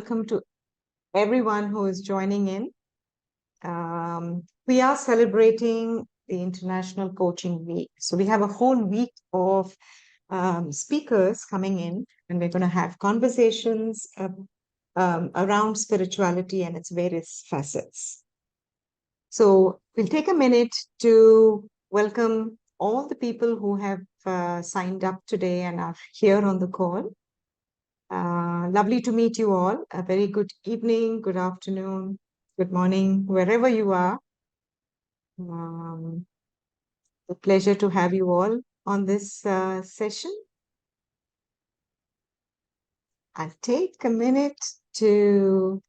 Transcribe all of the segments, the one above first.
Welcome to everyone who is joining in. We are celebrating the International Coaching Week. So we have a whole week of speakers coming in, and we're going to have conversations around spirituality and its various facets. So we'll take a minute to welcome all the people who have signed up today and are here on the call. Lovely to meet you all. A very good evening, good afternoon, good morning, wherever you are. A pleasure to have you all on this session. I'll take a minute to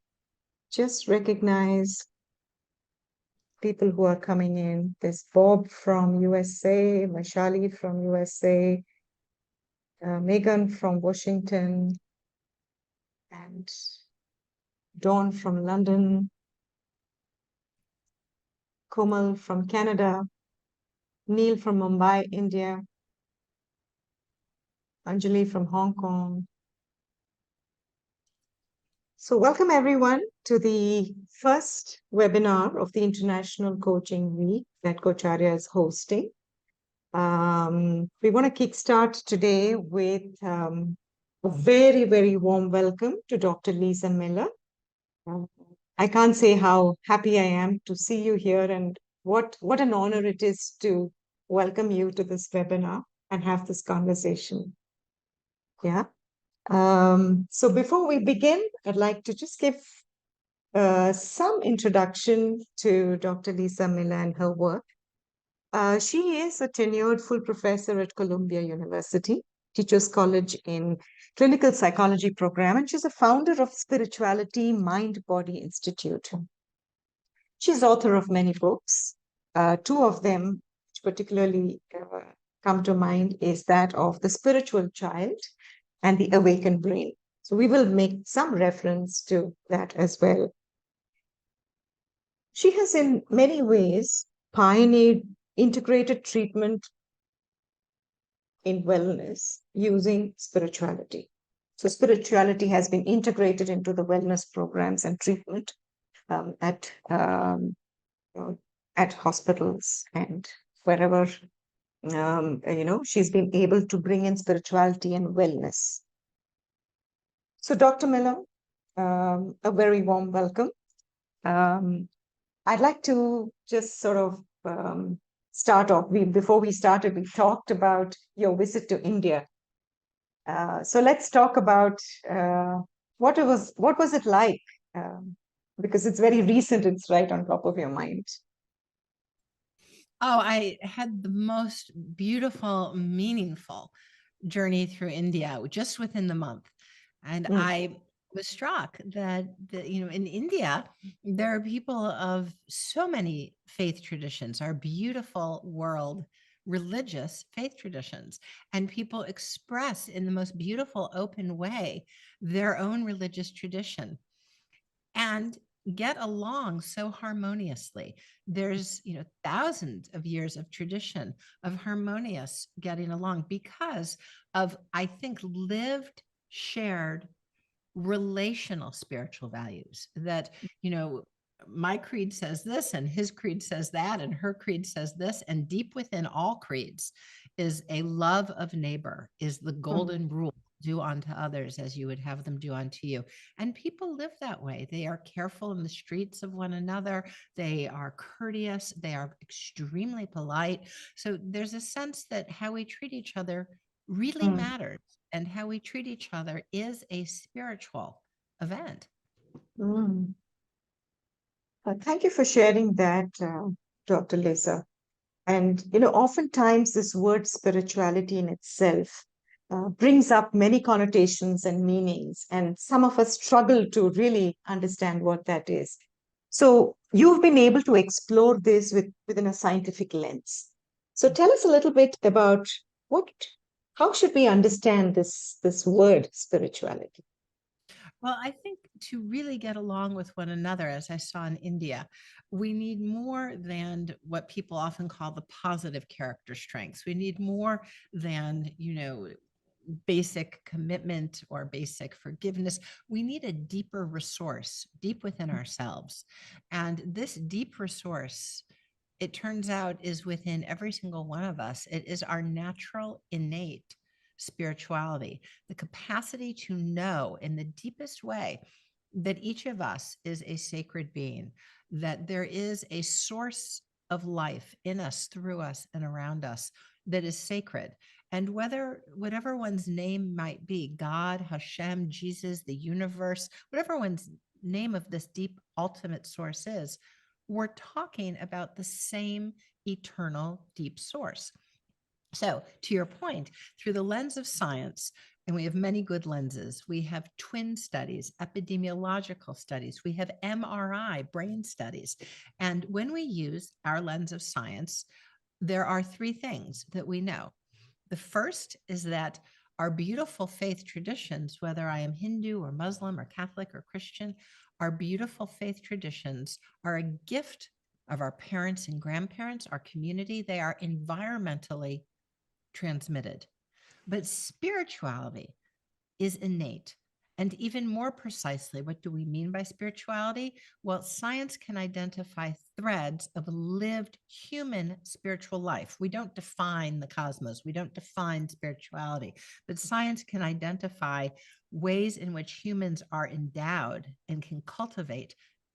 just recognize people who are coming in. There's Bob from USA, Mashali from USA, Megan from Washington, and Dawn from London, Komal from Canada, Neil from Mumbai, India, Anjali from Hong Kong. So welcome everyone to the first webinar of the International Coaching Week that Coacharya is hosting. We want to kickstart today with a very, very warm welcome to Dr. Lisa Miller. I can't say how happy I am to see you here, and what an honor it is to welcome you to this webinar and have this conversation. Yeah. So before we begin, I'd like to just give some introduction to Dr. Lisa Miller and her work. She is a tenured full professor at Columbia University, Teachers College in Clinical Psychology program, and she's a founder of Spirituality Mind Body Institute. She's author of many books. Two of them, which particularly come to mind, is that of The Spiritual Child and The Awakened Brain. So we will make some reference to that as well. She has in many ways pioneered integrated treatment in wellness using spirituality. So spirituality has been integrated into the wellness programs and treatment at hospitals and wherever she's been able to bring in spirituality and wellness. So Dr. Miller, a very warm welcome. I'd like to just sort of start off. Before we started, we talked about your visit to India. So let's talk about what was it like? Because it's very recent, it's right on top of your mind. Oh, I had the most beautiful, meaningful journey through India just within the month. And I was struck that, in India, there are people of so many faith traditions, our beautiful world, religious faith traditions, and people express in the most beautiful, open way their own religious tradition and get along so harmoniously. There's, thousands of years of tradition of harmonious getting along because of, I think, lived, shared, relational spiritual values that, my creed says this and his creed says that and her creed says this, and deep within all creeds is a love of neighbor, is the golden rule: do unto others as you would have them do unto you. And people live that way. They are careful in the streets of one another. They are courteous. They are extremely polite. So there's a sense that how we treat each other really matters, and how we treat each other is a spiritual event. Thank you for sharing that, Dr. Lisa. And, oftentimes this word spirituality in itself brings up many connotations and meanings, and some of us struggle to really understand what that is. So you've been able to explore this within a scientific lens. So tell us a little bit about how should we understand this word spirituality? Well, I think to really get along with one another, as I saw in India, we need more than what people often call the positive character strengths. We need more than, basic commitment or basic forgiveness. We need a deeper resource deep within ourselves. And this deep resource, it turns out, is within every single one of us. It is our natural, innate spirituality, the capacity to know in the deepest way that each of us is a sacred being, that there is a source of life in us, through us, and around us that is sacred. And whatever one's name might be, God, Hashem, Jesus, the universe, whatever one's name of this deep ultimate source is, we're talking about the same eternal deep source. So, to your point, through the lens of science, and we have many good lenses, we have twin studies, epidemiological studies, we have MRI, brain studies. And when we use our lens of science, there are three things that we know. The first is that our beautiful faith traditions, whether I am Hindu or Muslim or Catholic or Christian, our beautiful faith traditions are a gift of our parents and grandparents, our community. They are environmentally transmitted. But spirituality is innate. And even more precisely, what do we mean by spirituality? Well, science can identify threads of lived human spiritual life. We don't define the cosmos, we don't define spirituality, but science can identify ways in which humans are endowed and can cultivate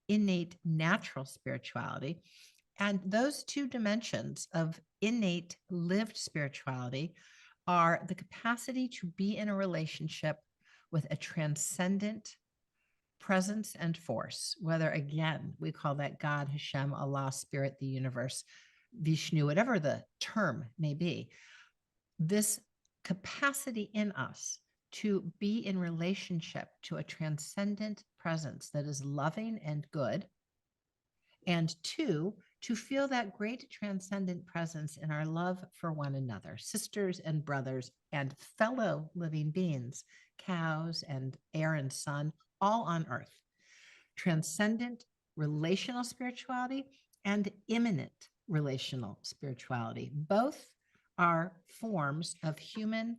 innate natural spirituality. And those two dimensions of innate lived spirituality are the capacity to be in a relationship with a transcendent presence and force, whether, again, we call that God, Hashem, Allah, Spirit, the universe, Vishnu, whatever the term may be. This capacity in us to be in relationship to a transcendent presence that is loving and good, and two, to feel that great transcendent presence in our love for one another, sisters and brothers and fellow living beings, cows and air and sun, all on earth. Transcendent relational spirituality and imminent relational spirituality. Both are forms of human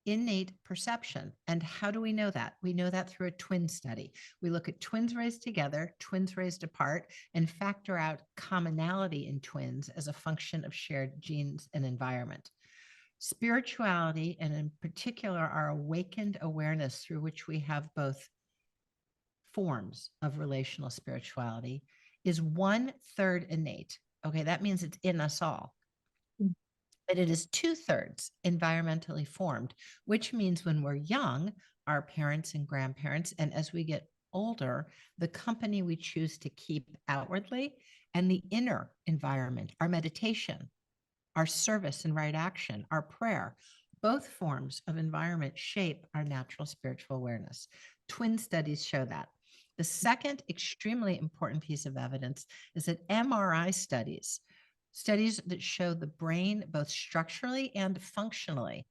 innate perception. And how do we know that? We know that through a twin study. We look at twins raised together, twins raised apart, and factor out commonality in twins as a function of shared genes and environment. Spirituality, and in particular, our awakened awareness through which we have both forms of relational spirituality, is 1/3 innate. Okay, that means it's in us all. But it is 2/3 environmentally formed, which means when we're young, our parents and grandparents, and as we get older, the company we choose to keep outwardly, and the inner environment, our meditation, our service and right action, our prayer, both forms of environment shape our natural spiritual awareness. Twin studies show that. The second extremely important piece of evidence is that MRI studies that show the brain both structurally and functionally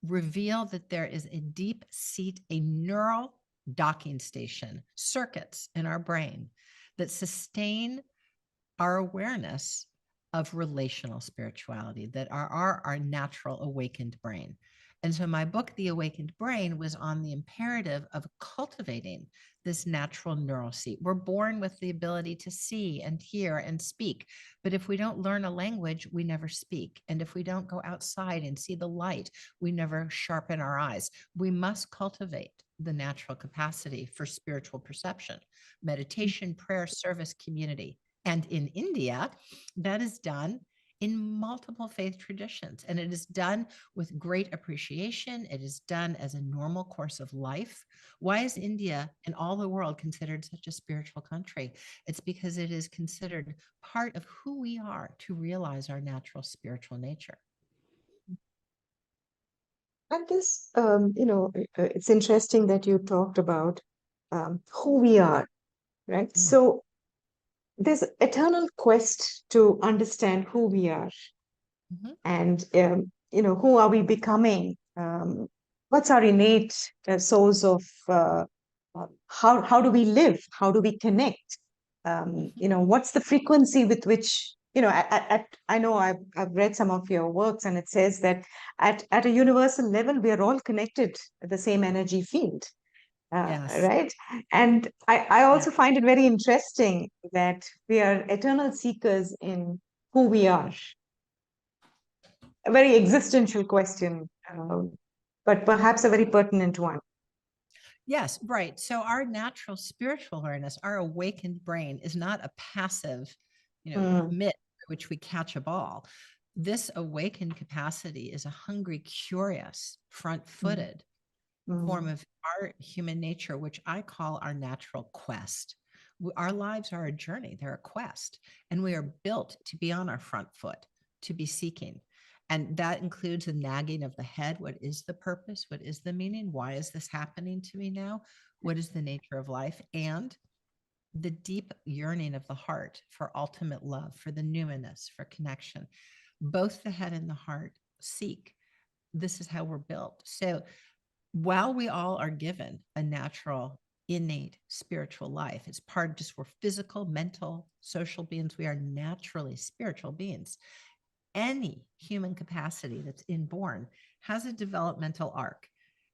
reveal that there is a deep seat, a neural docking station, circuits in our brain that sustain our awareness of relational spirituality, that are our natural awakened brain. And so my book, The Awakened Brain, was on the imperative of cultivating this natural neural seat. We're born with the ability to see and hear and speak. But if we don't learn a language, we never speak. And if we don't go outside and see the light, we never sharpen our eyes. We must cultivate the natural capacity for spiritual perception, meditation, prayer, service, community. And in India, that is done in multiple faith traditions. And it is done with great appreciation. It is done as a normal course of life. Why is India and all the world considered such a spiritual country? It's because it is considered part of who we are to realize our natural spiritual nature. And this, it's interesting that you talked about who we are, right? So there's eternal quest to understand who we are, and who are we becoming? What's our innate source of how do we live? How do we connect? What's the frequency with which I know I've read some of your works, and it says that at a universal level, we are all connected at the same energy field, Yes. right? And I Yeah. also find it very interesting that we are eternal seekers in who we are. A very existential question, but perhaps a very pertinent one. Yes, right. So our natural spiritual awareness, our awakened brain is not a passive, Mm, mitt which we catch a ball. This awakened capacity is a hungry, curious, mm, front-footed form mm, of our human nature, which I call our natural quest. Our lives are a journey, they're a quest, and we are built to be on our front foot, to be seeking. And that includes the nagging of the head. What is the purpose? What is the meaning? Why is this happening to me now? What is the nature of life? And the deep yearning of the heart for ultimate love, for the numinous, for connection. Both the head and the heart seek. This is how we're built. So while we all are given a natural, innate spiritual life, it's part, just we're physical, mental, social beings. We are naturally spiritual beings. Any human capacity that's inborn has a developmental arc.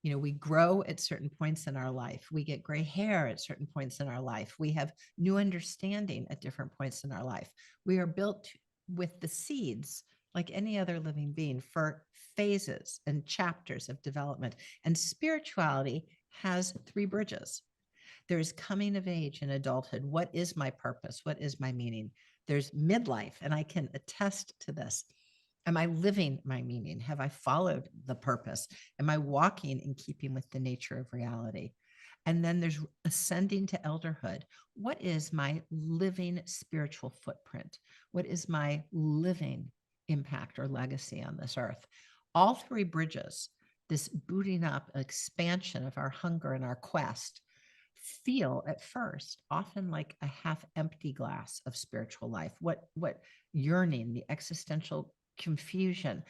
We grow at certain points in our life. We get gray hair at certain points in our life. We have new understanding at different points in our life. We are built with the seeds, like any other living being, for phases and chapters of development. And spirituality has three bridges. There's coming of age in adulthood. What is my purpose? What is my meaning? There's midlife, and I can attest to this. Am I living my meaning? Have I followed the purpose? Am I walking in keeping with the nature of reality? And then there's ascending to elderhood. What is my living spiritual footprint? What is my living impact or legacy on this earth? All three bridges, this booting up, expansion of our hunger and our quest, feel at first often like a half empty glass of spiritual life. What yearning, the existential confusion,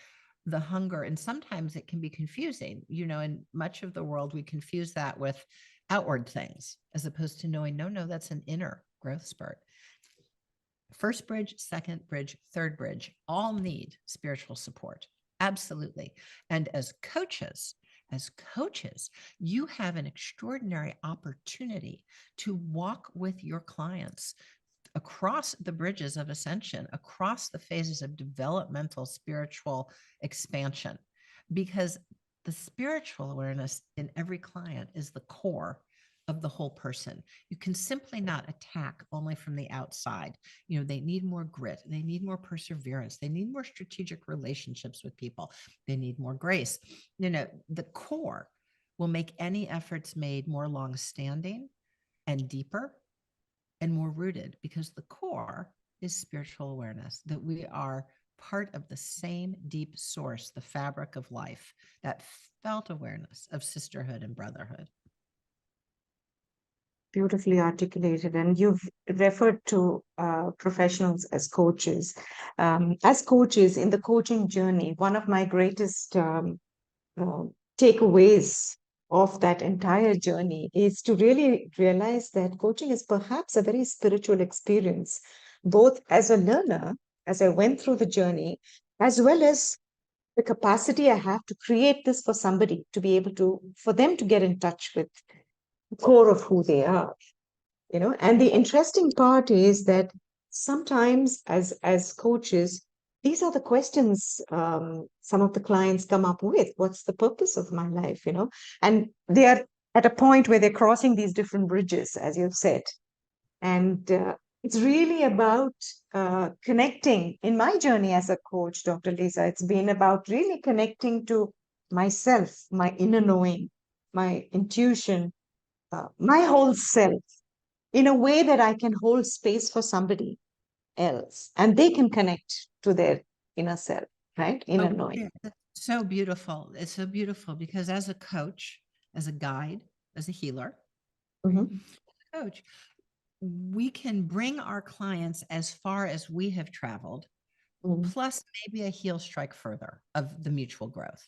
the hunger, and sometimes it can be confusing. In much of the world, we confuse that with outward things as opposed to knowing, no, that's an inner growth spurt. First bridge, second bridge, third bridge all need spiritual support. Absolutely. And as coaches, you have an extraordinary opportunity to walk with your clients across the bridges of ascension, across the phases of developmental spiritual expansion, because the spiritual awareness in every client is the core of the whole person. You can simply not attack only from the outside. They need more grit. They need more perseverance. They need more strategic relationships with people. They need more grace. The core will make any efforts made more long-standing and deeper and more rooted, because the core is spiritual awareness, that we are part of the same deep source, the fabric of life, that felt awareness of sisterhood and brotherhood. Beautifully articulated. And you've referred to professionals as coaches. As coaches in the coaching journey, one of my greatest uh, takeaways of that entire journey is to really realize that coaching is perhaps a very spiritual experience, both as a learner, as I went through the journey, as well as the capacity I have to create this for somebody to be able to, for them to get in touch with the core of who they are. And the interesting part is that sometimes as coaches, these are the questions some of the clients come up with. What's the purpose of my life? And they are at a point where they're crossing these different bridges, as you've said. And it's really about connecting. In my journey as a coach, Dr. Lisa, it's been about really connecting to myself, my inner knowing, my intuition, my whole self, in a way that I can hold space for somebody else and they can connect to their inner self, right? Inner Oh, knowing. yeah, that's so beautiful. It's so beautiful because as a coach, as a guide, as a healer, right? Mhm, Coach, we can bring our clients as far as we have traveled, mhm, plus maybe a heel strike further of the mutual growth.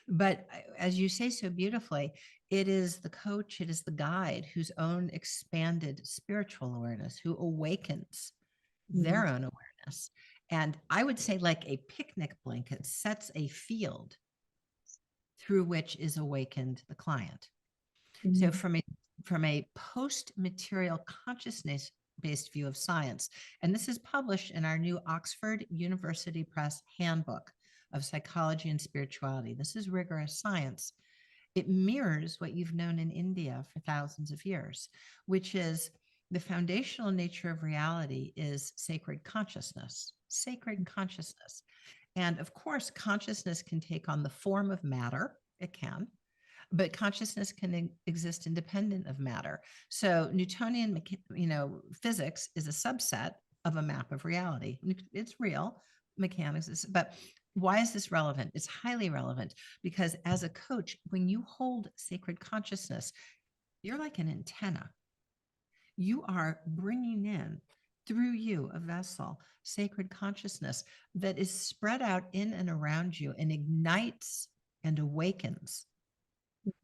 But as you say so beautifully, it is the coach, it is the guide whose own expanded spiritual awareness, who awakens mhm, their own awareness And I would say, like a picnic blanket sets a field through which is awakened the client. So from a post-material consciousness based view of science, and this is published in our new Oxford University Press Handbook of Psychology and Spirituality. This is rigorous science. It mirrors what you've known in India for thousands of years, which is the foundational nature of reality is sacred consciousness, sacred consciousness. And of course, consciousness can take on the form of matter. It can, but consciousness can exist independent of matter. So Newtonian, physics is a subset of a map of reality. It's real, mechanics is, but why is this relevant? It's highly relevant because as a coach, when you hold sacred consciousness, you're like an antenna. You are bringing in through you a vessel, sacred consciousness that is spread out in and around you and ignites and awakens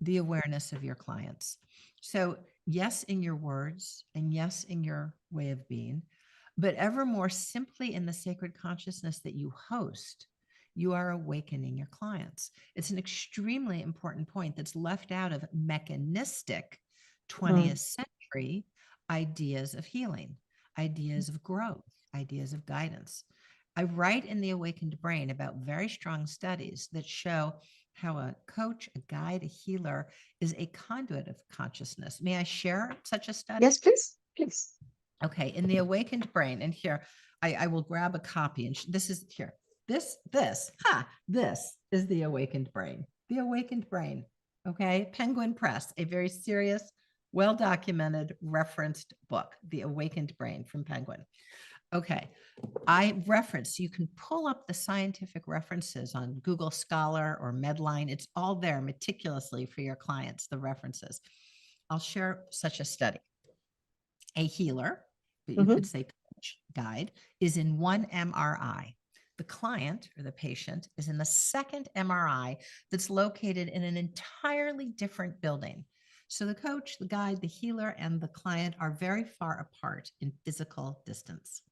the awareness of your clients. So, yes, in your words, and yes, in your way of being, but ever more simply in the sacred consciousness that you host, you are awakening your clients. It's an extremely important point that's left out of mechanistic 20th century ideas of healing, ideas of growth, ideas of guidance. I write in The Awakened Brain about very strong studies that show how a coach, a guide, a healer is a conduit of consciousness. May I share such a study? Yes, please. Please. Okay. In The Awakened Brain, and here I will grab a copy, and this is here. This is The Awakened Brain. The Awakened Brain. Okay. Penguin Press, a very serious, well-documented, referenced book, The Awakened Brain from Penguin. Okay. I reference, you can pull up the scientific references on Google Scholar or Medline. It's all there meticulously for your clients, the references. I'll share such a study. A healer, but you could say coach, guide, is in one MRI. The client or the patient is in the second MRI that's located in an entirely different building. So the coach, the guide, the healer, and the client are very far apart in physical distance.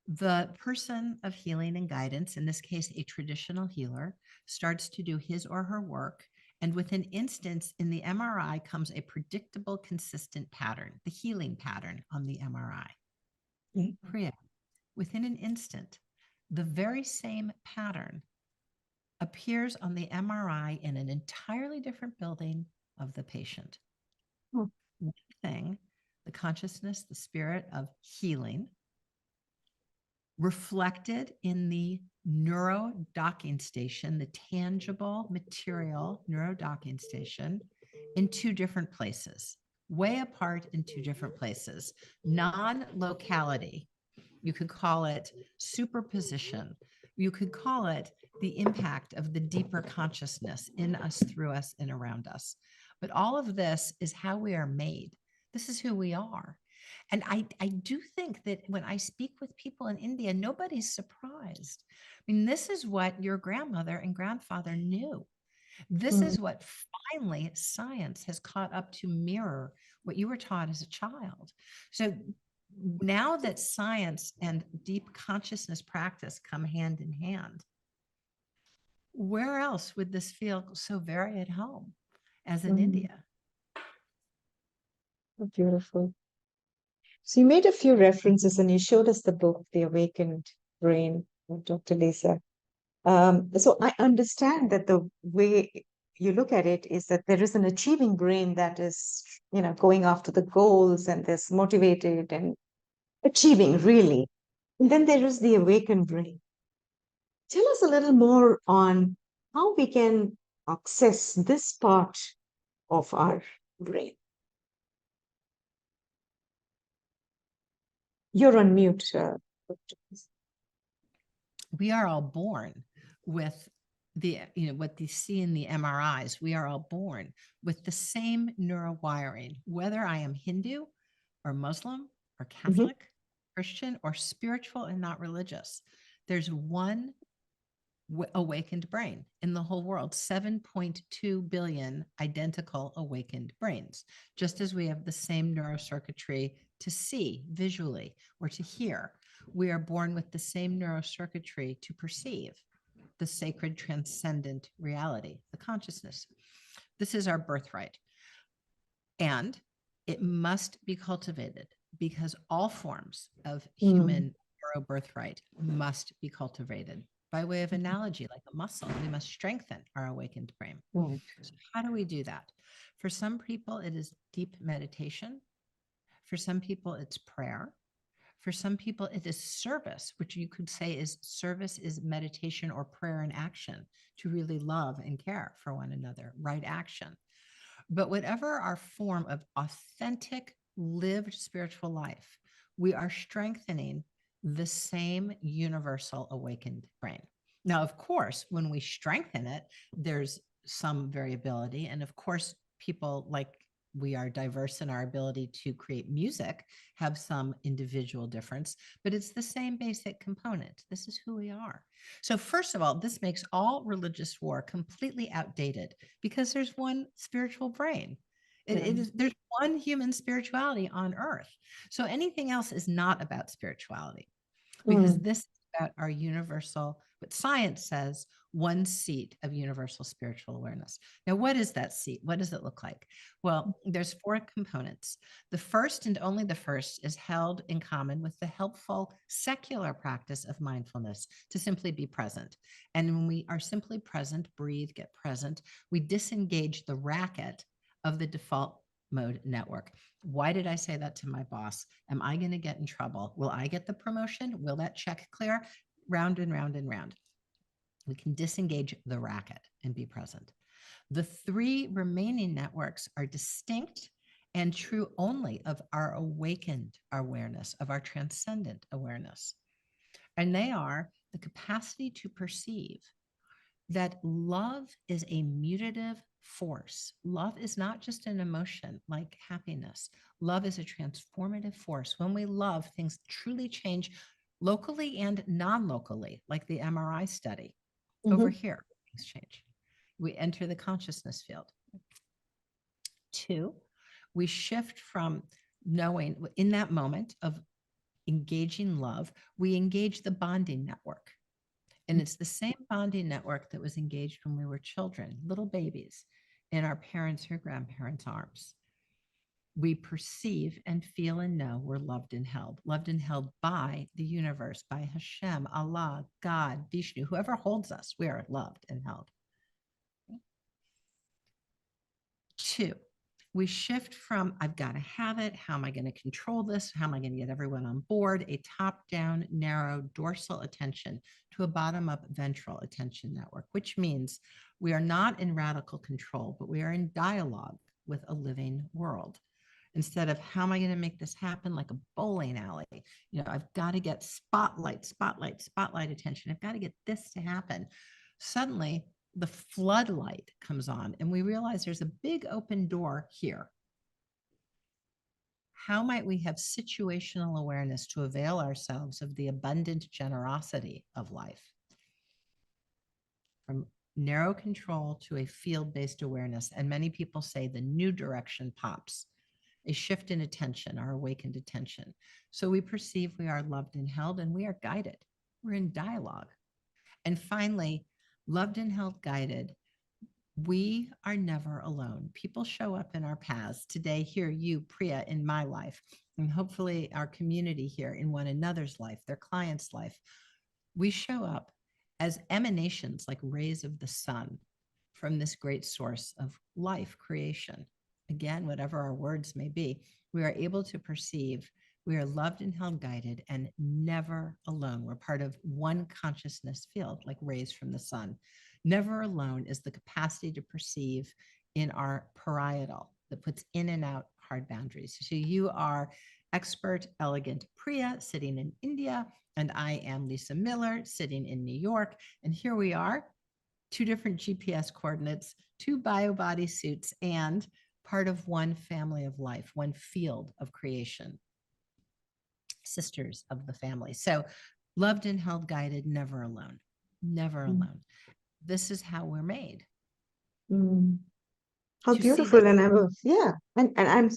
The person of healing and guidance, in this case, a traditional healer, starts to do his or her work. And within instance, in the MRI comes a predictable, consistent pattern, the healing pattern on the MRI. Priya, within an instant, the very same pattern appears on the MRI in an entirely different building of the patient. One thing, the consciousness, the spirit of healing, reflected in the neuro docking station, the tangible material neuro docking station, in two different places, way apart in two different places, non-locality. You could call it superposition. You could call it the impact of the deeper consciousness in us, through us, and around us. But all of this is how we are made. This is who we are. And I do think that when I speak with people in India, nobody's surprised. I mean, this is what your grandmother and grandfather knew. This is what finally science has caught up to mirror what you were taught as a child. So now that science and deep consciousness practice come hand in hand, where else would this feel so very at home as in India? Beautiful. So you made a few references and you showed us the book, The Awakened Brain, of Dr. Lisa. So I understand that the way you look at it is that there is an achieving brain that is, going after the goals and is motivated and achieving really. And then there is the awakened brain. Tell us a little more on how we can access this part of our brain. You're on mute. We are all born with what you see in the MRIs. We are all born with the same neurowiring, whether I am Hindu or Muslim or Catholic, Christian or spiritual and not religious. There's one awakened brain in the whole world, 7.2 billion identical awakened brains, just as we have the same neurocircuitry to see visually or to hear. We are born with the same neurocircuitry to perceive the sacred transcendent reality, the consciousness. This is our birthright. And it must be cultivated because all forms of human neuro birthright must be cultivated. By way of analogy, like a muscle, we must strengthen our awakened brain. Right. So how do we do that? For some people, it is deep meditation. For some people, it's prayer. For some people, it is service, which you could say is service is meditation or prayer in action, to really love and care for one another, right action. But whatever our form of authentic, lived spiritual life, we are strengthening the same universal awakened brain. Now, of course, when we strengthen it, there's some variability. And of course, people, like we are diverse in our ability to create music, have some individual difference, but it's the same basic component. This is who we are. So first of all, this makes all religious war completely outdated because there's one spiritual brain. There's one human spirituality on earth. So anything else is not about spirituality, because this is about our universal, what science says, one seat of universal spiritual awareness. Now, what is that seat? What does it look like? Well, there's 4 components. The first, and only the first, is held in common with the helpful secular practice of mindfulness, to simply be present. And when we are simply present, breathe, get present, we disengage the racket of the default mode network. Why did I say that to my boss? Am I going to get in trouble? Will I get the promotion? Will that check clear? Round and round and round. We can disengage the racket and be present. The 3 remaining networks are distinct and true only of our awakened awareness, of our transcendent awareness. And they are the capacity to perceive that love is a mutative force. Love is not just an emotion like happiness. Love is a transformative force. When we love, things truly change locally and non-locally, like the MRI study. Over here, things change. We enter the consciousness field. 2, we shift from knowing, in that moment of engaging love, we engage the bonding network. And it's the same bonding network that was engaged when we were children, little babies, in our parents' or grandparents' arms. We perceive and feel and know we're loved and held by the universe, by Hashem, Allah, God, Vishnu, whoever holds us, we are loved and held. 2, we shift from, I've got to have it. How am I going to control this? How am I going to get everyone on board? A top-down, narrow dorsal attention to a bottom-up ventral attention network, which means we are not in radical control, but we are in dialogue with a living world. Instead of how am I going to make this happen, like a bowling alley, I've got to get spotlight attention. I've got to get this to happen. Suddenly, the floodlight comes on and we realize there's a big open door here. How might we have situational awareness to avail ourselves of the abundant generosity of life? From narrow control to a field-based awareness. And many people say the new direction pops, a shift in attention, our awakened attention. So we perceive we are loved and held, and we are guided. We're in dialogue. And finally, loved and held, guided, we are never alone. People show up in our paths today, here, you, Priya, in my life, and hopefully our community here in one another's life, their client's life. We show up as emanations, like rays of the sun, from this great source of life, creation. Again, whatever our words may be, we are able to perceive we are loved and held, guided, and never alone. We're part of one consciousness field, like rays from the sun. Never alone is the capacity to perceive in our parietal that puts in and out hard boundaries. So you are expert, elegant Priya sitting in India, and I am Lisa Miller sitting in New York. And here we are, 2 different GPS coordinates, 2 bio body suits, and part of one family of life, one field of creation. Sisters of the family. So loved and held, guided, never alone. never alone. This is how we're made. How To see beautiful. this. And yeah. And I'm,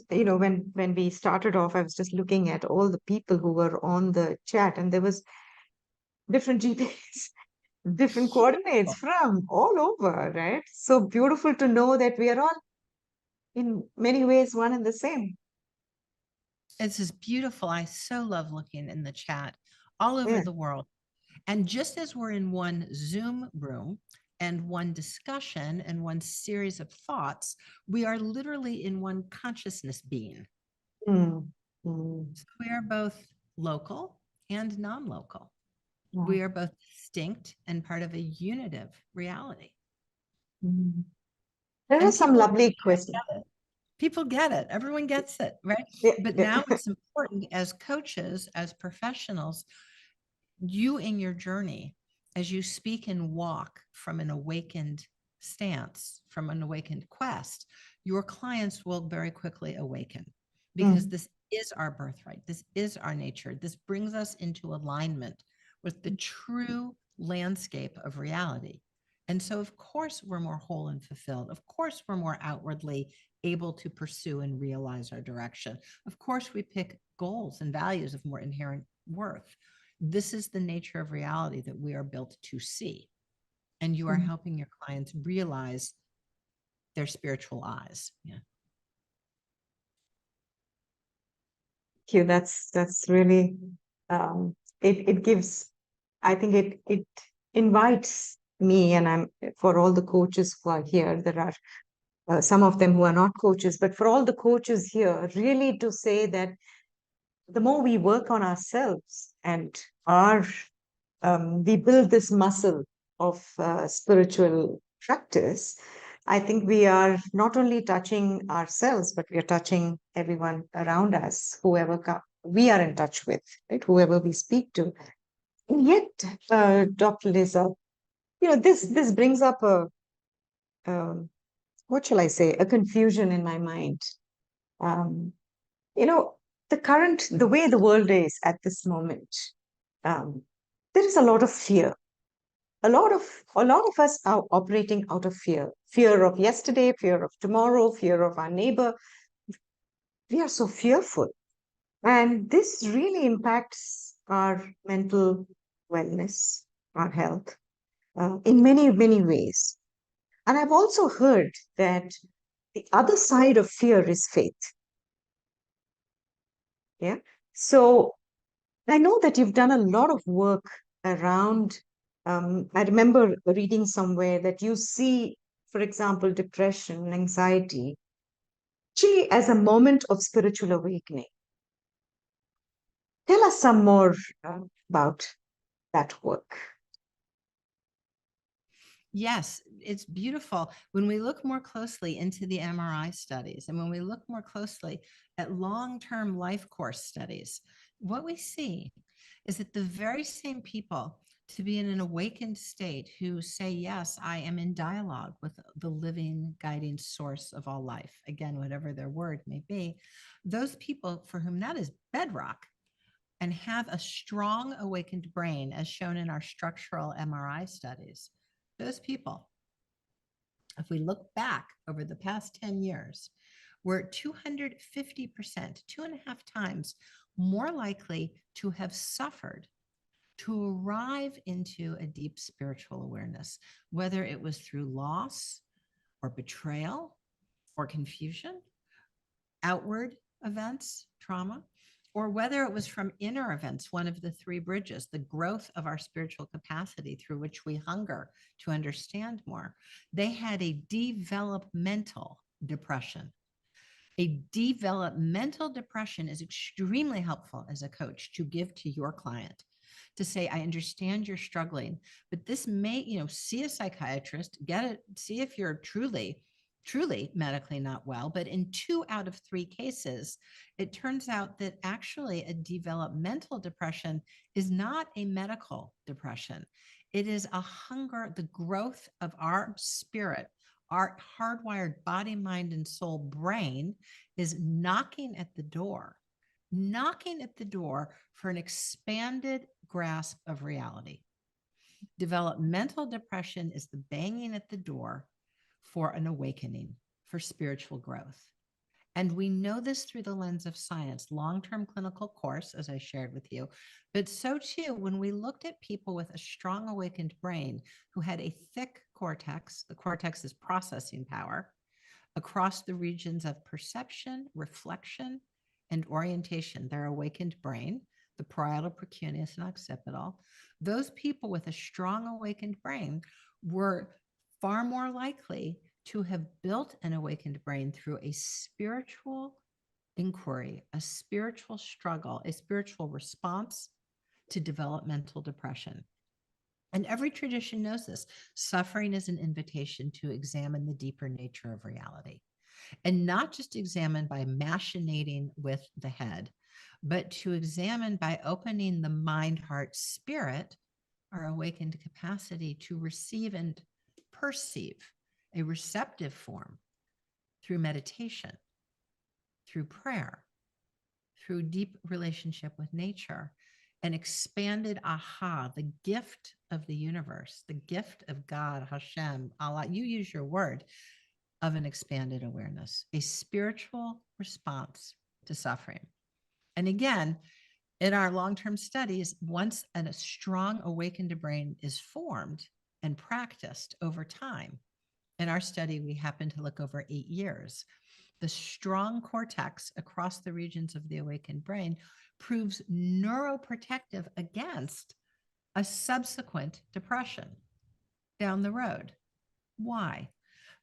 when we started off, I was just looking at all the people who were on the chat, and there was different GPs, different coordinates from all over, right? So beautiful to know that we are all in many ways one and the same. It's just beautiful. I so love looking in the chat all over Yeah. the world. And just as we're in one Zoom room and one discussion and one series of thoughts, we are literally in one consciousness being. Mm. Mm. So we are both local and non-local. Yeah. We are both distinct and part of a unitive reality. Mm. There are And some lovely questions. people get it. Everyone gets it, right? Yeah, But yeah. now it's important as coaches, as professionals, you in your journey, as you speak and walk from an awakened stance, from an awakened quest, your clients will very quickly awaken, because Mm. this is our birthright. This is our nature. This brings us into alignment with the true landscape of reality. And so, of course, we're more whole and fulfilled. Of course, we're more outwardly able to pursue and realize our direction. Of course, we pick goals and values of more inherent worth. This is the nature of reality that we are built to see. And you are Mm. helping your clients realize their spiritual eyes. Yeah. Thank you. That's really it gives, I think it invites me, and I'm for all the coaches who are here, there are some of them who are not coaches, but for all the coaches here, really to say that the more we work on ourselves and our we build this muscle of spiritual practice, I think we are not only touching ourselves, but we are touching everyone around us, whoever we are in touch with, right? Whoever we speak to. And yet, Dr. Lisa, this brings up um, what shall I say, a confusion in my mind. Um, you know, the way the world is at this moment, um, there is a lot of fear. A lot of us are operating out of fear of yesterday, fear of tomorrow, fear of our neighbor. We are so fearful, and this really impacts our mental wellness, our health, in many, many ways. And I've also heard that the other side of fear is faith. Yeah. So I know that you've done a lot of work around. I remember reading somewhere that you see, for example, depression, anxiety, actually as a moment of spiritual awakening. Tell us some more about that work. Yes, it's beautiful. When we look more closely into the MRI studies and when we look more closely at long term life course studies, what we see is that the very same people to be in an awakened state who say, yes, I am in dialogue with the living, guiding source of all life, again, whatever their word may be, those people for whom that is bedrock and have a strong awakened brain, as shown in our structural MRI studies, those people, if we look back over the past 10 years, we're 250%, 2.5 times more likely to have suffered to arrive into a deep spiritual awareness, whether it was through loss or betrayal or confusion, outward events, trauma, or whether it was from inner events, one of the three bridges, the growth of our spiritual capacity through which we hunger to understand more. They had a developmental depression. A developmental depression is extremely helpful as a coach to give to your client, to say, I understand you're struggling, but this may, see a psychiatrist, get it, see if you're truly medically not well. But in 2 out of 3 cases, it turns out that actually a developmental depression is not a medical depression. It is a hunger, the growth of our spirit, our hardwired body, mind, and soul brain is knocking at the door for an expanded grasp of reality. Developmental depression is the banging at the door for an awakening, for spiritual growth. And we know this through the lens of science, long-term clinical course, as I shared with you, but so too, when we looked at people with a strong awakened brain who had a thick cortex, the cortex is processing power, across the regions of perception, reflection, and orientation, their awakened brain, the parietal, precuneus, and occipital, those people with a strong awakened brain were far more likely to have built an awakened brain through a spiritual inquiry, a spiritual struggle, a spiritual response to developmental depression. And every tradition knows this. Suffering is an invitation to examine the deeper nature of reality, and not just examine by machinating with the head, but to examine by opening the mind, heart, spirit, our awakened capacity to receive and perceive a receptive form through meditation, through prayer, through deep relationship with nature, an expanded aha, the gift of the universe, the gift of God, Hashem, Allah, you use your word, of an expanded awareness, a spiritual response to suffering. And again, in our long-term studies, once a strong awakened brain is formed and practiced over time, in our study, we happened to look over 8 years. The strong cortex across the regions of the awakened brain proves neuroprotective against a subsequent depression down the road. Why?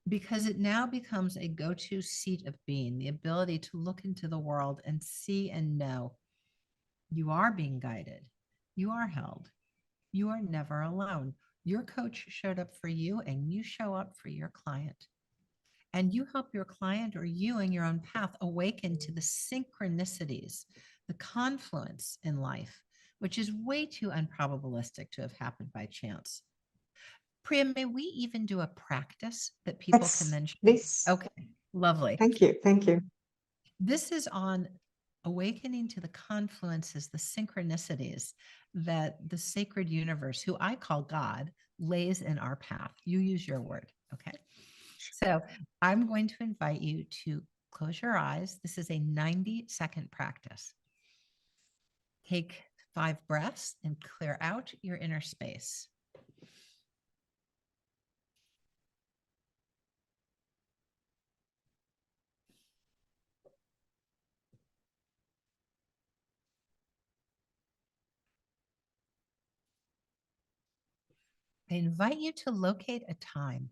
Because it now becomes a go-to seat of being, the ability to look into the world and see and know you are being guided, you are held, you are never alone. Your coach showed up for you and you show up for your client. And you help your client or you in your own path awaken to the synchronicities, the confluence in life, which is way too unprobabilistic to have happened by chance. Priya, may we even do a practice that people can then share? Please. Okay, lovely. Thank you. Thank you. This is on awakening to the confluences, the synchronicities that the sacred universe, who I call God, lays in our path. You use your word, okay? So I'm going to invite you to close your eyes. This is a 90-second practice. Take 5 breaths and clear out your inner space. I invite you to locate a time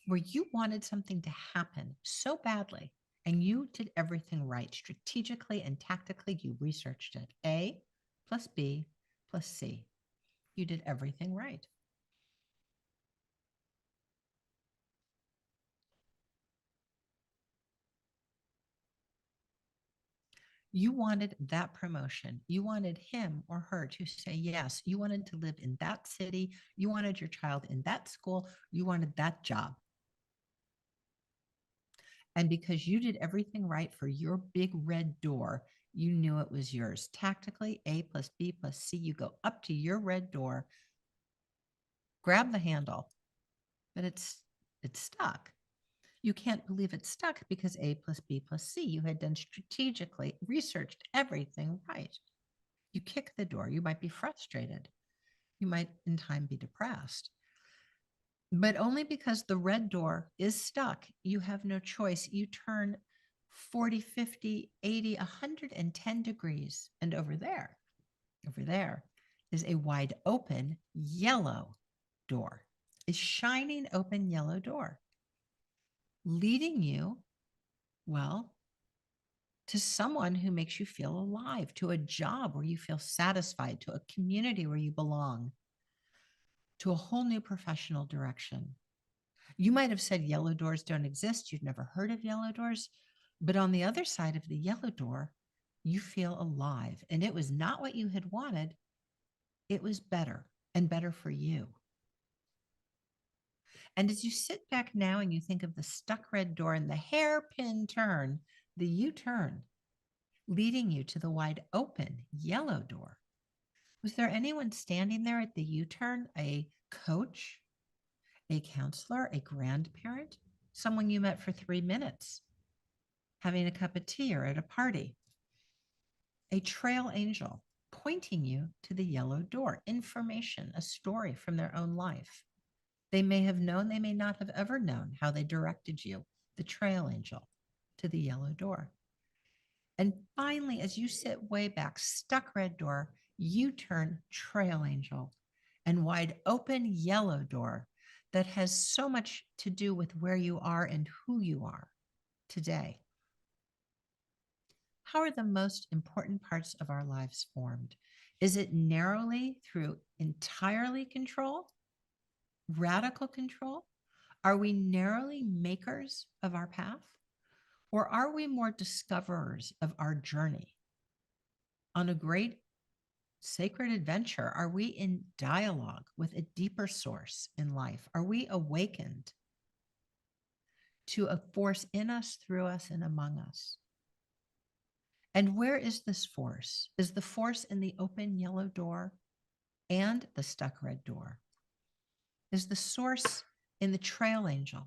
where you wanted something to happen so badly and you did everything right, strategically and tactically, you researched it. A plus B plus C. You did everything right. You wanted that promotion. You wanted him or her to say yes. You wanted to live in that city. You wanted your child in that school. You wanted that job. And because you did everything right for your big red door, you knew it was yours. Tactically, A plus B plus C, you go up to your red door, grab the handle, but it's stuck. You can't believe it's stuck because A plus B plus C, you had done strategically, researched everything right. You kick the door. You might be frustrated. You might in time be depressed. But only because the red door is stuck, you have no choice. You turn 40, 50, 80, 110 degrees. And over there is a wide open yellow door, a shining open yellow door, leading you, well, to someone who makes you feel alive, to a job where you feel satisfied, to a community where you belong, to a whole new professional direction. You might have said yellow doors don't exist. You've never heard of yellow doors. But on the other side of the yellow door, you feel alive. And it was not what you had wanted. It was better and better for you. And as you sit back now and you think of the stuck red door and the hairpin turn, the U-turn, leading you to the wide open yellow door, Was there anyone standing there at the U-turn, a coach, a counselor, a grandparent, someone you met for 3 minutes, having a cup of tea or at a party? A trail angel pointing you to the yellow door, information, a story from their own life. They may have known, they may not have ever known how they directed you, the trail angel, to the yellow door. And finally, as you sit way back, stuck red door, U-turn, trail angel, and wide open yellow door that has so much to do with where you are and who you are today. How are the most important parts of our lives formed? Is it narrowly through entirely control, radical control? Are we narrowly makers of our path? Or are we more discoverers of our journey? On a great sacred adventure, are we in dialogue with a deeper source in life? Are we awakened to a force in us, through us, and among us? And where is this force? Is the force in the open yellow door and the stuck red door? Is the source in the trail angel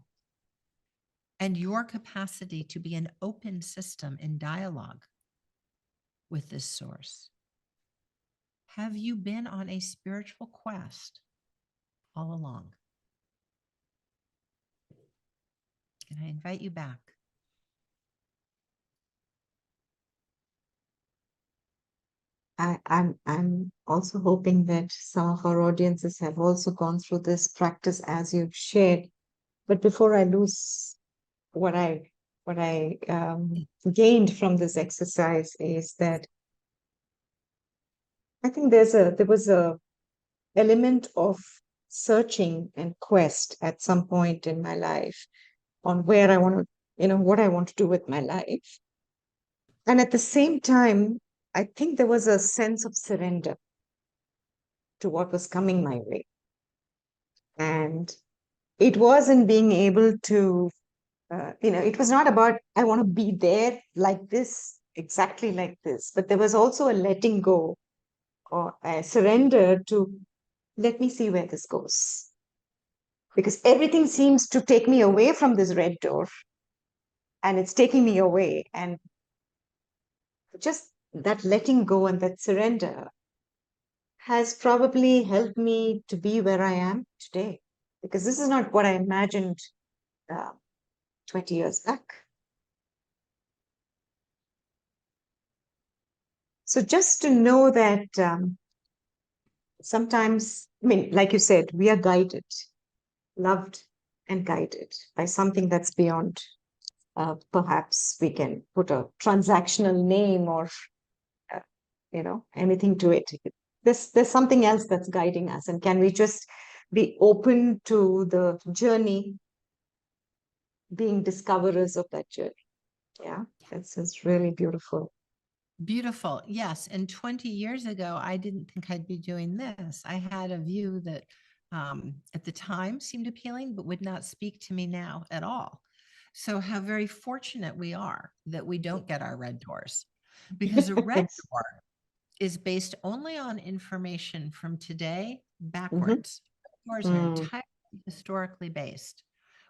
and your capacity to be an open system in dialogue with this source? Have you been on a spiritual quest all along? Can I invite you back? I'm also hoping that some of our audiences have also gone through this practice as you've shared. But before I lose what I gained from this exercise is that I think there was a element of searching and quest at some point in my life on where I want to, what I want to do with my life. And at the same time, I think there was a sense of surrender to what was coming my way. And it wasn't being able to, it was not about, I want to be there like this, exactly like this, but there was also a letting go or a surrender to let me see where this goes. Because everything seems to take me away from this red door and it's taking me away. And just that letting go and that surrender has probably helped me to be where I am today, because this is not what I imagined 20 years back. So just to know that sometimes, I mean, like you said, we are guided, loved and guided by something that's beyond. Perhaps we can put a transactional name or, anything to it. There's something else that's guiding us. And can we just be open to the journey, being discoverers of that journey? Yeah, that's really beautiful. Beautiful. Yes. And 20 years ago, I didn't think I'd be doing this. I had a view that at the time seemed appealing, but would not speak to me now at all. So, how very fortunate we are that we don't get our red doors, because a red door is based only on information from today backwards. Doors are entirely historically based,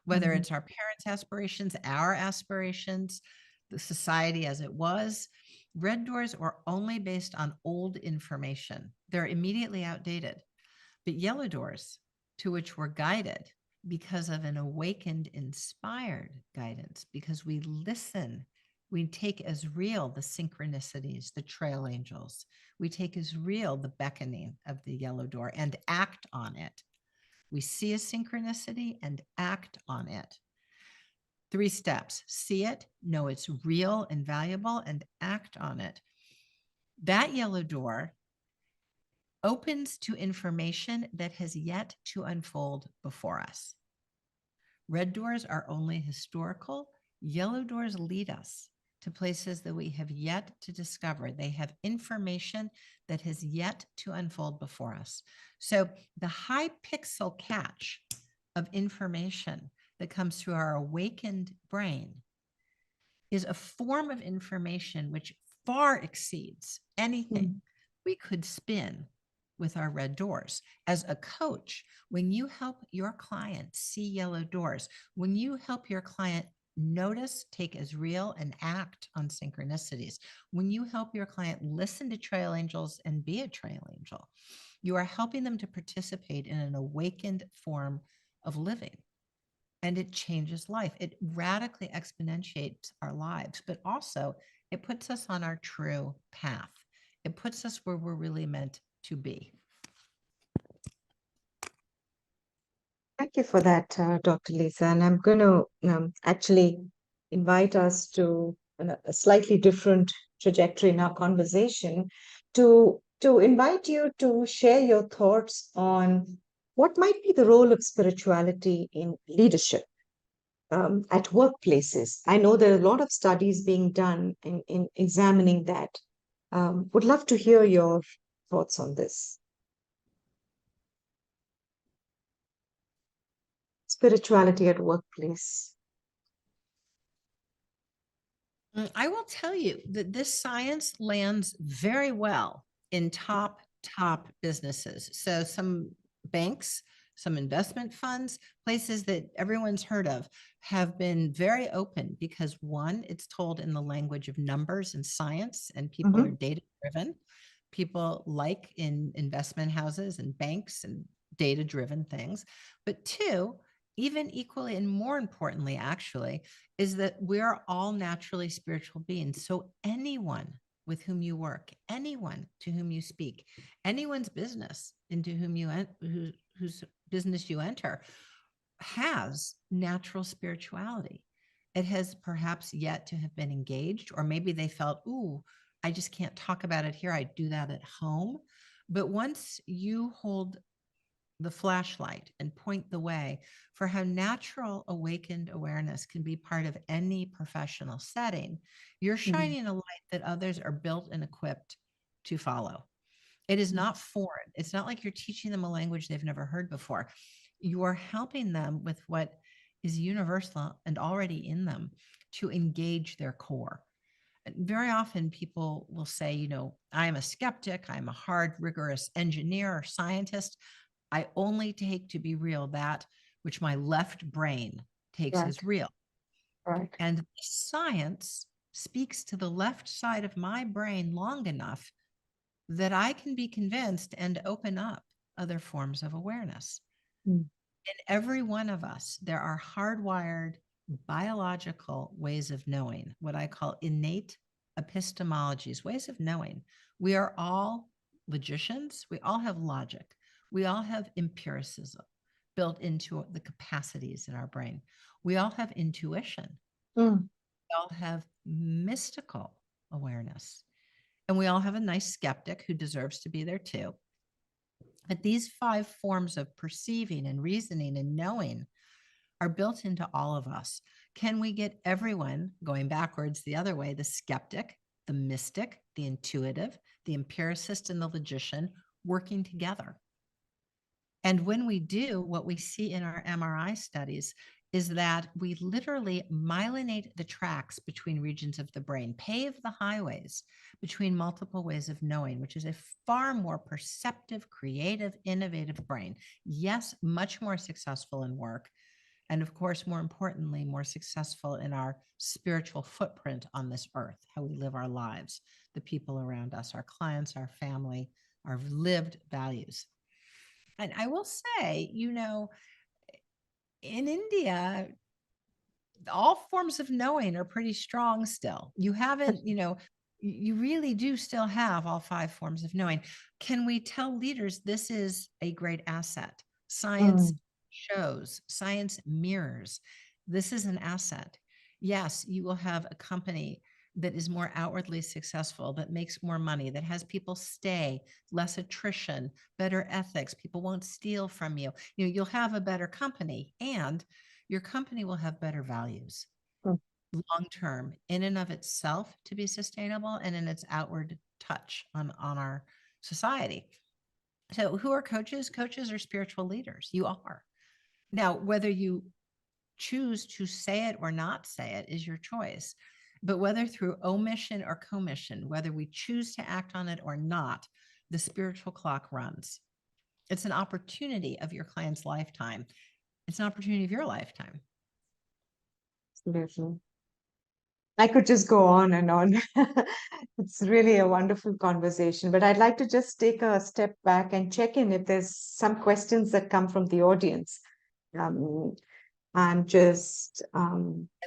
whether it's our parents' aspirations, our aspirations, the society as it was. Red doors are only based on old information. They're immediately outdated. But yellow doors, to which we're guided because of an awakened, inspired guidance, because we listen, we take as real the synchronicities, the trail angels. We take as real the beckoning of the yellow door and act on it. We see a synchronicity and act on it. 3 steps: see it, know it's real and valuable, and act on it. That yellow door opens to information that has yet to unfold before us. Red doors are only historical. Yellow doors lead us to places that we have yet to discover. They have information that has yet to unfold before us. So the high pixel catch of information that comes through our awakened brain is a form of information which far exceeds anything we could spin with our red doors. As a coach, when you help your client see yellow doors, when you help your client notice, take as real, and act on synchronicities, when you help your client listen to trail angels and be a trail angel, you are helping them to participate in an awakened form of living. And it changes life. It radically exponentiates our lives, but also it puts us on our true path. It puts us where we're really meant to be. Thank you for that, Dr. Lisa. And I'm going to actually invite us to a slightly different trajectory in our conversation to invite you to share your thoughts on what might be the role of spirituality in leadership at workplaces. I know there are a lot of studies being done in examining that. Would love to hear your thoughts on this. Spirituality at workplace. I will tell you that this science lands very well in top businesses. So some banks, some investment funds, places that everyone's heard of have been very open because one, it's told in the language of numbers and science, and people are data driven. People like in investment houses and banks and data driven things. But two, even equally and more importantly, actually, is that we're all naturally spiritual beings. So anyone with whom you work, anyone to whom you speak, anyone's business into whom you whose business you enter has natural spirituality. It has perhaps yet to have been engaged, or maybe they felt, ooh, I just can't talk about it here. I do that at home. But once you hold the flashlight and point the way for how natural awakened awareness can be part of any professional setting, you're shining a light that others are built and equipped to follow. It is not foreign. It's not like you're teaching them a language they've never heard before. You are helping them with what is universal and already in them to engage their core. Very often people will say, you know, I am a skeptic, I'm a hard, rigorous engineer or scientist. I only take to be real that which my left brain takes as real. Right. And science speaks to the left side of my brain long enough that I can be convinced and open up other forms of awareness. In every one of us, there are hardwired biological ways of knowing, what I call innate epistemologies, ways of knowing. We are all logicians. We all have logic. We all have empiricism built into the capacities in our brain. We all have intuition. We all have mystical awareness. And we all have a nice skeptic who deserves to be there too. But these 5 forms of perceiving and reasoning and knowing are built into all of us. Can we get everyone going backwards the other way, the skeptic, the mystic, the intuitive, the empiricist, and the logician working together? And when we do, what we see in our MRI studies is that we literally myelinate the tracks between regions of the brain, pave the highways between multiple ways of knowing, which is a far more perceptive, creative, innovative brain. Yes, much more successful in work. And of course, more importantly, more successful in our spiritual footprint on this earth, how we live our lives, the people around us, our clients, our family, our lived values. And I will say, you know, in India, all forms of knowing are pretty strong still. You haven't, you know, you really do still have all 5 forms of knowing. Can we tell leaders this is a great asset? Science shows, science mirrors. This is an asset. Yes, you will have a company that is more outwardly successful, that makes more money, that has people stay, less attrition, better ethics. People won't steal from you. You know, you'll have a better company, and your company will have better values long term in and of itself to be sustainable and in its outward touch on our society. So who are coaches? Coaches are spiritual leaders. You are. Now, whether you choose to say it or not say it is your choice. But whether through omission or commission, whether we choose to act on it or not, the spiritual clock runs. It's an opportunity of your client's lifetime. It's an opportunity of your lifetime. Absolutely. I could just go on and on. It's really a wonderful conversation, but I'd like to just take a step back and check in if there's some questions that come from the audience. Um, I'm just, I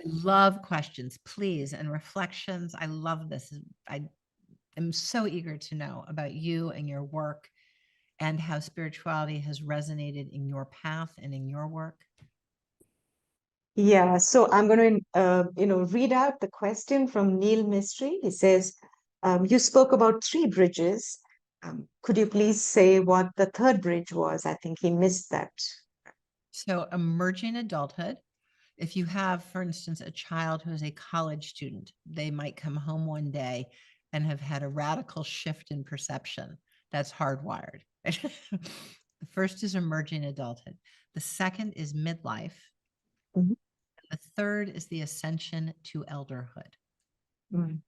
love questions, please, and reflections. I love this. I am so eager to know about you and your work and how spirituality has resonated in your path and in your work. yeah, so I'm going to, read out the question from Neil Mystery. He says, you spoke about three bridges. Could you please say what the third bridge was? I think he missed that. So, emerging adulthood. If you have, for instance, a child who is a college student, they might come home one day and have had a radical shift in perception. That's hardwired. The first is emerging adulthood. The second is midlife. Mhm. The third is the ascension to elderhood. Mm.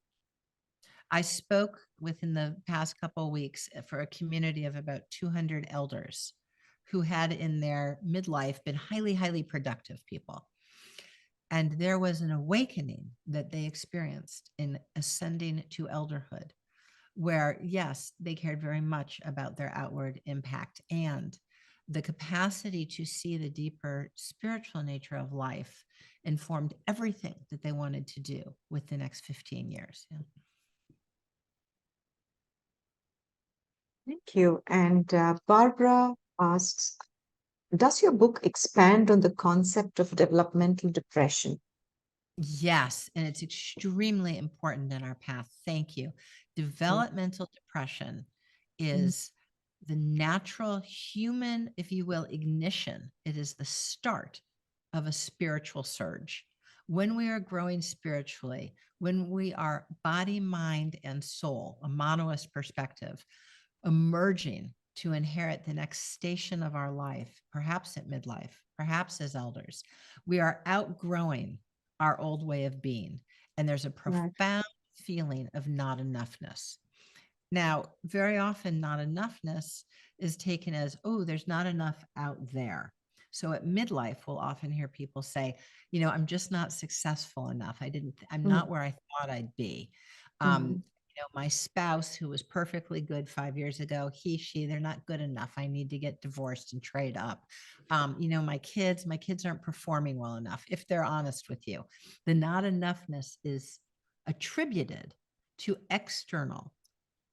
I spoke within the past couple of weeks for a community of about 200 elders who had in their midlife been highly, highly productive people. And there was an awakening that they experienced in ascending to elderhood, where, yes, they cared very much about their outward impact and the capacity to see the deeper spiritual nature of life informed everything that they wanted to do with the next 15 years. Yeah. Thank you. And Barbara asks, does your book expand on the concept of developmental depression? Yes, and it's extremely important in our path. Thank you. Developmental depression Mm. is the natural human, if you will, ignition. It is the start of a spiritual surge. When we are growing spiritually, when we are body, mind, and soul, a monoist perspective, emerging to inherit the next station of our life, perhaps at midlife, perhaps as elders, we are outgrowing our old way of being. And there's a Right. profound feeling of not enoughness. Now, very often, not enoughness is taken as, oh, there's not enough out there. So at midlife, we'll often hear people say, I'm just not successful enough. I'm Mm. not where I thought I'd be. Mm. My spouse who was perfectly good 5 years ago, she, they're not good enough. I need to get divorced and trade up. My kids aren't performing well enough. If they're honest with you, the not enoughness is attributed to external,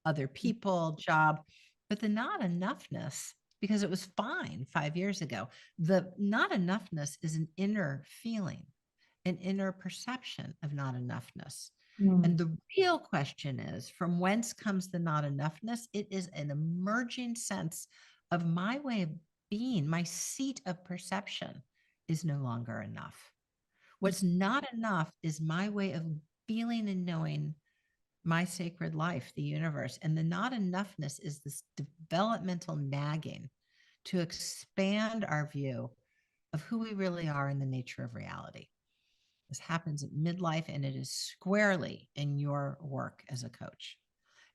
other people, job, but the not enoughness, because it was fine 5 years ago, the not enoughness is an inner feeling, an inner perception of not enoughness. And Mm. the real question is, from whence comes the not enoughness? It is an emerging sense of my way of being, my seat of perception is no longer enough. What's not enough is my way of feeling and knowing my sacred life, the universe. And the not enoughness is this developmental nagging to expand our view of who we really are in the nature of reality. This happens at midlife, and it is squarely in your work as a coach.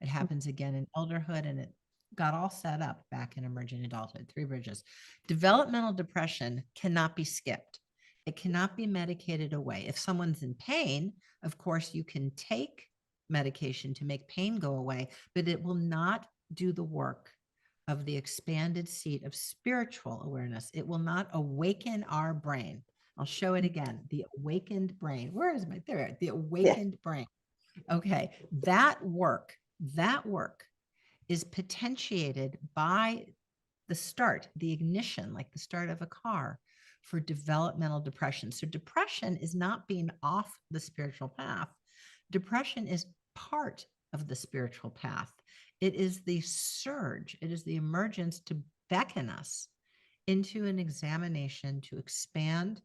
It happens again in elderhood, and it got all set up back in emerging adulthood. Three bridges. Developmental depression cannot be skipped. It cannot be medicated away. If someone's in pain, of course, you can take medication to make pain go away, but it will not do the work of the expanded seat of spiritual awareness. It will not awaken our brain. I'll show it again. The awakened brain. Where is my there? The Yeah. awakened brain. Okay. That work is potentiated by the start, the ignition, like the start of a car for developmental depression. So depression is not being off the spiritual path. Depression is part of the spiritual path. It is the surge, it is the emergence to beckon us into an examination to expand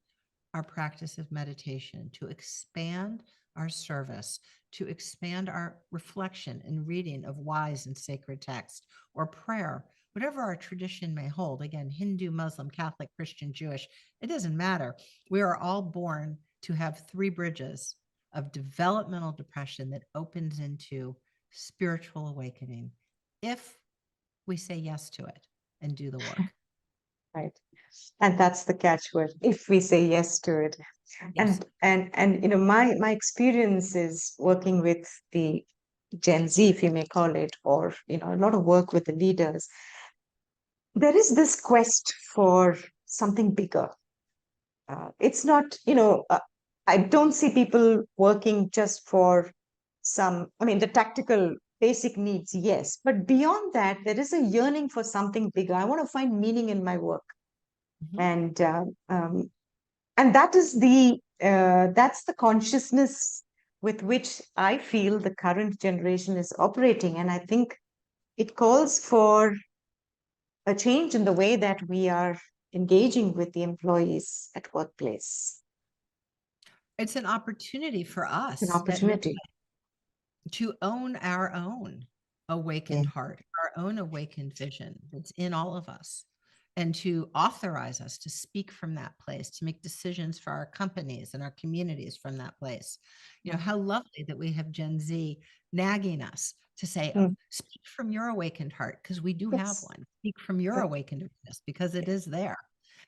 our practice of meditation, to expand our service, to expand our reflection and reading of wise and sacred text or prayer, whatever our tradition may hold. Again, Hindu, Muslim, Catholic, Christian, Jewish, it doesn't matter. We are all born to have three bridges of developmental depression that opens into spiritual awakening if we say yes to it and do the work. Right. And that's the catchword, if we say yes to it. Yes. And my experience is working with the Gen Z, if you may call it, or a lot of work with the leaders. There is this quest for something bigger. It's not, I don't see people working just for the tactical basic needs, yes. But beyond that, there is a yearning for something bigger. I want to find meaning in my work. Mhm. And that's the consciousness with which I feel the current generation is operating. And I think it calls for a change in the way that we are engaging with the employees at workplace. It's an opportunity for It's an us at opportunity. to own our own Yeah. awakened heart, our own awakened vision that's in all of us, and to authorize us to speak from that place, to make decisions for our companies and our communities from that place. How lovely that we have Gen Z nagging us to say, Mm. speak from your awakened heart, because we do have Yes. one. Speak from your Right. awakened awareness, because it is there.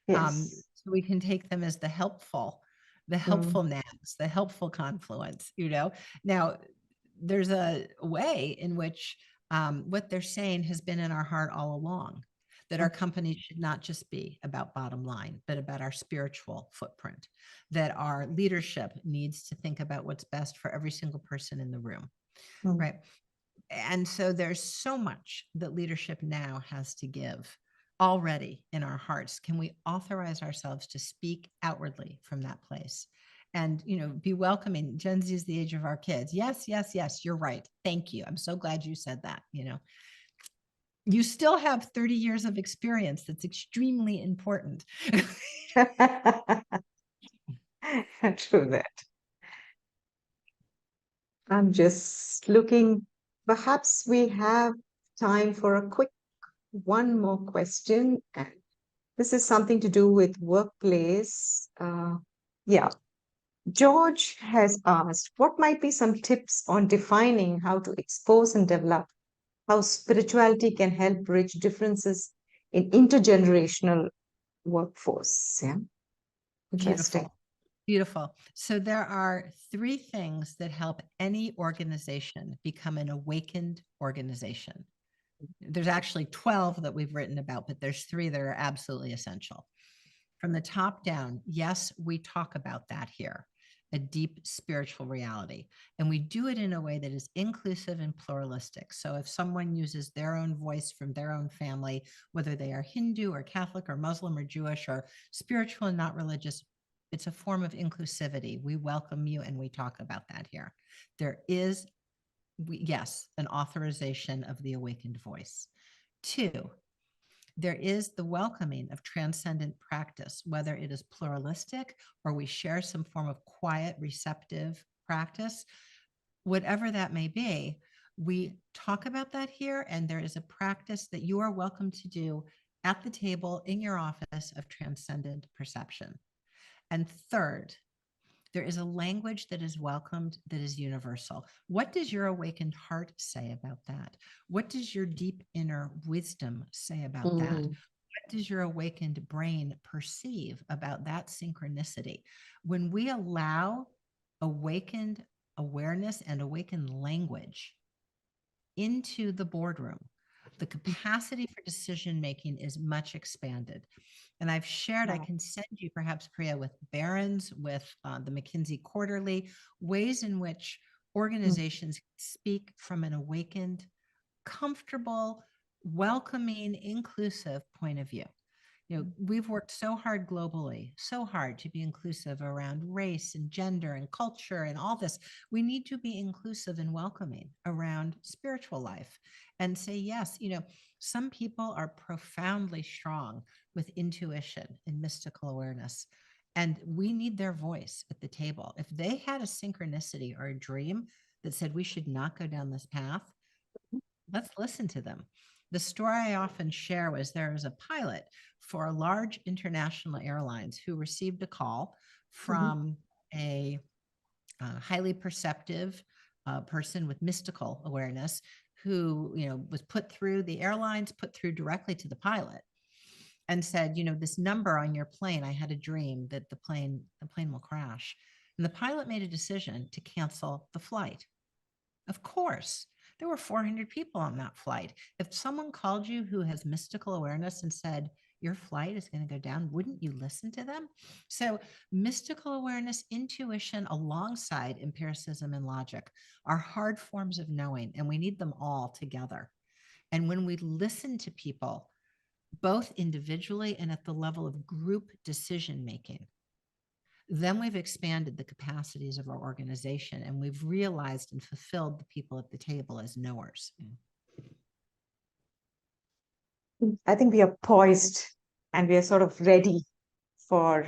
Yes. So we can take them as the Mm. helpful nags, the helpful confluence. Now there's a way in which what they're saying has been in our heart all along, that our company should not just be about bottom line, but about our spiritual footprint, that our leadership needs to think about what's best for every single person in the room, Mm. right? And so there's so much that leadership now has to give already in our hearts. Can we authorize ourselves to speak outwardly from that place and, be welcoming? Gen Z is the age of our kids. Yes, yes, yes, you're right. Thank you. I'm so glad you said that. You still have 30 years of experience. That's extremely important. True that. I'm just looking, perhaps we have time for a quick one more question. And this is something to do with workplace. Yeah. George has asked, what might be some tips on defining how to expose and develop how spirituality can help bridge differences in intergenerational workforce? Yeah. Interesting. Beautiful. Beautiful. So there are three things that help any organization become an awakened organization. There's actually 12 that we've written about, but there's three that are absolutely essential. From the top down, yes, we talk about that here, a deep spiritual reality. And we do it in a way that is inclusive and pluralistic. So if someone uses their own voice from their own family, whether they are Hindu or Catholic or Muslim or Jewish or spiritual and not religious, it's a form of inclusivity. We welcome you and we talk about that here. There is, yes, an authorization of the awakened voice. Two, there is the welcoming of transcendent practice, whether it is pluralistic or we share some form of quiet, receptive practice, whatever that may be. We talk about that here, and there is a practice that you are welcome to do at the table in your office of transcendent perception. And third, there is a language that is welcomed that is universal. What does your awakened heart say about that? What does your deep inner wisdom say about that? Mm. What does your awakened brain perceive about that synchronicity? When we allow awakened awareness and awakened language into the boardroom, the capacity for decision making is much expanded. And I've shared, I Wow. can send you perhaps, Priya, with Barron's, with the McKinsey Quarterly, ways in which Mm. organizations speak from an awakened, comfortable, welcoming, inclusive point of view. We've worked so hard globally, so hard to be inclusive around race and gender and culture and all this. We need to be inclusive and welcoming around spiritual life and say, yes, some people are profoundly strong with intuition and mystical awareness. And we need their voice at the table. If they had a synchronicity or a dream that said we should not go down this path, let's listen to them. The story I often share was there was a pilot for a large international airlines who received a call Mhm. from a highly perceptive person with mystical awareness who, was put through the airlines, put through directly to the pilot and said, this number on your plane, I had a dream that the plane will crash. And the pilot made a decision to cancel the flight. Of course, there were 400 people on that flight. If someone called you who has mystical awareness and said, your flight is going to go down, wouldn't you listen to them? So mystical awareness, intuition, alongside empiricism and logic are hard forms of knowing, and we need them all together. And when we listen to people, both individually and at the level of group decision making, then we've expanded the capacities of our organization, and we've realized and fulfilled the people at the table as knowers. I think we are poised and we are sort of ready for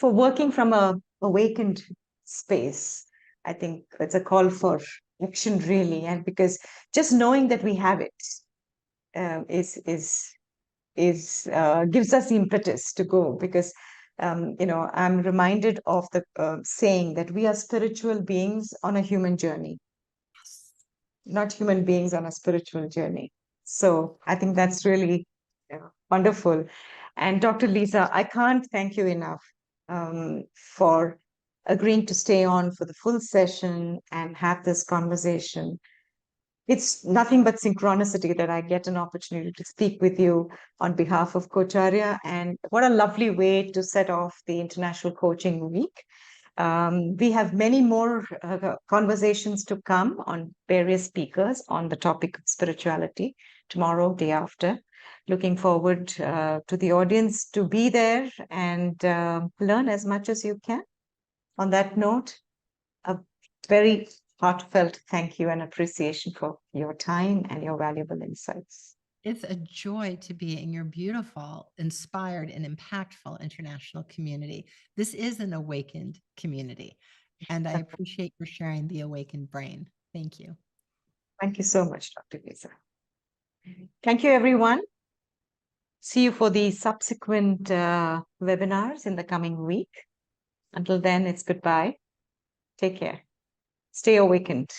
working from a awakened space. I think it's a call for action, really, and because just knowing that we have it gives us the impetus to go. Because I'm reminded of the saying that we are spiritual beings on a human journey, not human beings on a spiritual journey. So I think that's really wonderful. And Dr. Lisa, I can't thank you enough for agreeing to stay on for the full session and have this conversation. It's nothing but synchronicity that I get an opportunity to speak with you on behalf of Coacharya. And what a lovely way to set off the International Coaching Week. We have many more conversations to come on various speakers on the topic of spirituality tomorrow, day after. Looking forward to the audience to be there and learn as much as you can. On that note, a very heartfelt thank you and appreciation for your time and your valuable insights. It's a joy to be in your beautiful, inspired, and impactful international community. This is an awakened community, and I appreciate your sharing the awakened brain. Thank you. Thank you so much, Dr. Lisa. Thank you, everyone. See you for the subsequent webinars in the coming week. Until then, it's goodbye. Take care. Stay awakened.